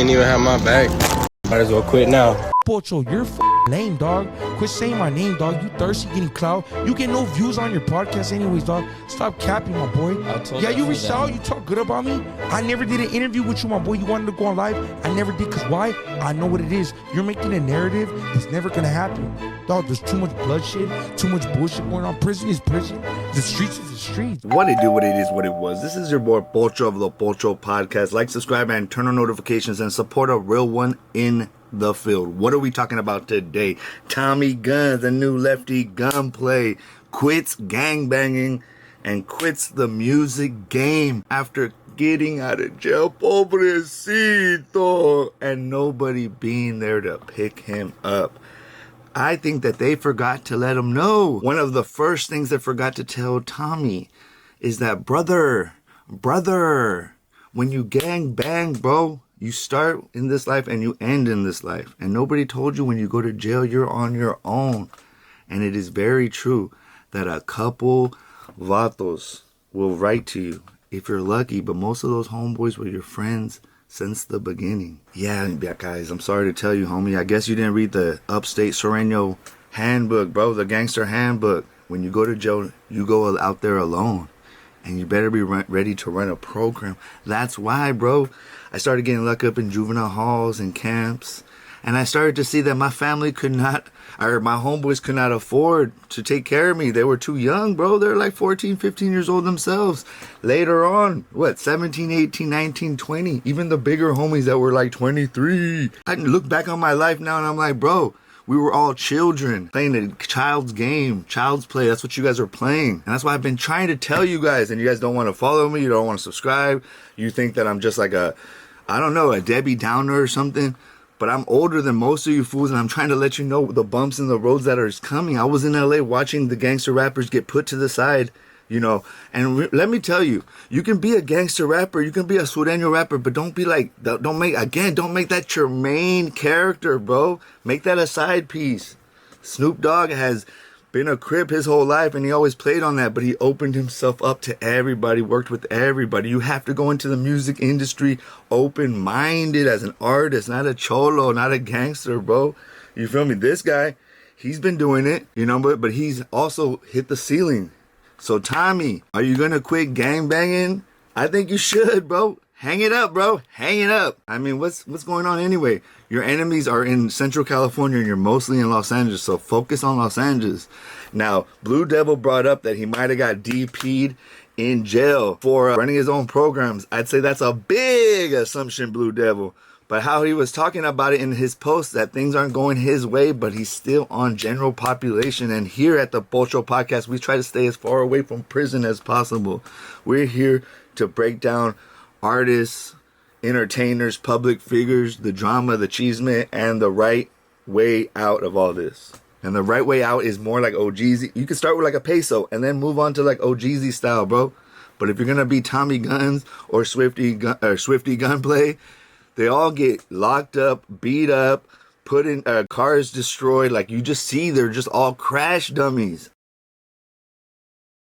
ain't even have my back. Might as well quit now. Pocho, you're lame, dog. Quit saying my name, dog. You thirsty getting clout. You get no views on your podcast anyways, dog. Stop capping, my boy. Yeah, you reached out. You talk good about me. I never did an interview with you, my boy. You wanted to go on live. I never did, because why? I know what it is. You're making a narrative that's never going to happen. Dog, there's too much bloodshed, too much bullshit going on. Prison is prison. The streets is the streets. What it do, what it is, what it was. This is your boy Pocho of the Pocho Podcast. Like, subscribe, and turn on notifications and support a real one in the field. What are we talking about today? Tommy Gunz, the new lefty gunplay, quits gangbanging and quits the music game after getting out of jail. Pobrecito. And nobody being there to pick him up. I think that they forgot to let him know. One of the first things they forgot to tell Tommy is that, brother, when you gang bang, bro, you start in this life and you end in this life. And nobody told you when you go to jail, you're on your own. And it is very true that a couple vatos will write to you if you're lucky. But most of those homeboys were your friends since the beginning. Yeah, guys, I'm sorry to tell you, homie. I guess you didn't read the Upstate Sereno handbook, bro. The gangster handbook. When you go to jail, you go out there alone. And you better be ready to run a program. That's why, bro, I started getting locked up in juvenile halls and camps. And I started to see that my family could not, or my homeboys could not afford to take care of me. They were too young, bro. They're like 14, 15 years old themselves. Later on, 17, 18, 19, 20. Even the bigger homies that were like 23. I look back on my life now and I'm like, bro, we were all children playing a child's game, child's play. That's what you guys are playing. And that's why I've been trying to tell you guys. And you guys don't want to follow me. You don't want to subscribe. You think that I'm just like a Debbie Downer or something. But I'm older than most of you fools. And I'm trying to let you know the bumps in the roads that are coming. I was in LA watching the gangster rappers get put to the side. You know, and let me tell you, you can be a gangster rapper, you can be a Sureño rapper, but don't make that your main character, bro. Make that a side piece. Snoop Dogg has been a Crip his whole life, and he always played on that, but he opened himself up to everybody, worked with everybody. You have to go into the music industry open-minded as an artist, not a cholo, not a gangster, bro. You feel me? This guy, he's been doing it, you know, but he's also hit the ceiling. So, Tommy, are you going to quit gangbanging? I think you should, bro. Hang it up, bro. Hang it up. I mean, what's going on anyway? Your enemies are in Central California and you're mostly in Los Angeles, so focus on Los Angeles. Now, Blue Devil brought up that he might have got DP'd in jail for running his own programs. I'd say that's a big assumption, Blue Devil. But how he was talking about it in his post, that things aren't going his way, but he's still on general population. And here at the Pocho Podcast, we try to stay as far away from prison as possible. We're here to break down artists, entertainers, public figures, the drama, the chisme, and the right way out of all this. And the right way out is more like OGZ. You can start with like a peso and then move on to like OGZ style, bro. But if you're going to be Tommy Gunz or Swifty Gunplay, they all get locked up, beat up, put in cars destroyed. Like you just see, they're just all crash dummies.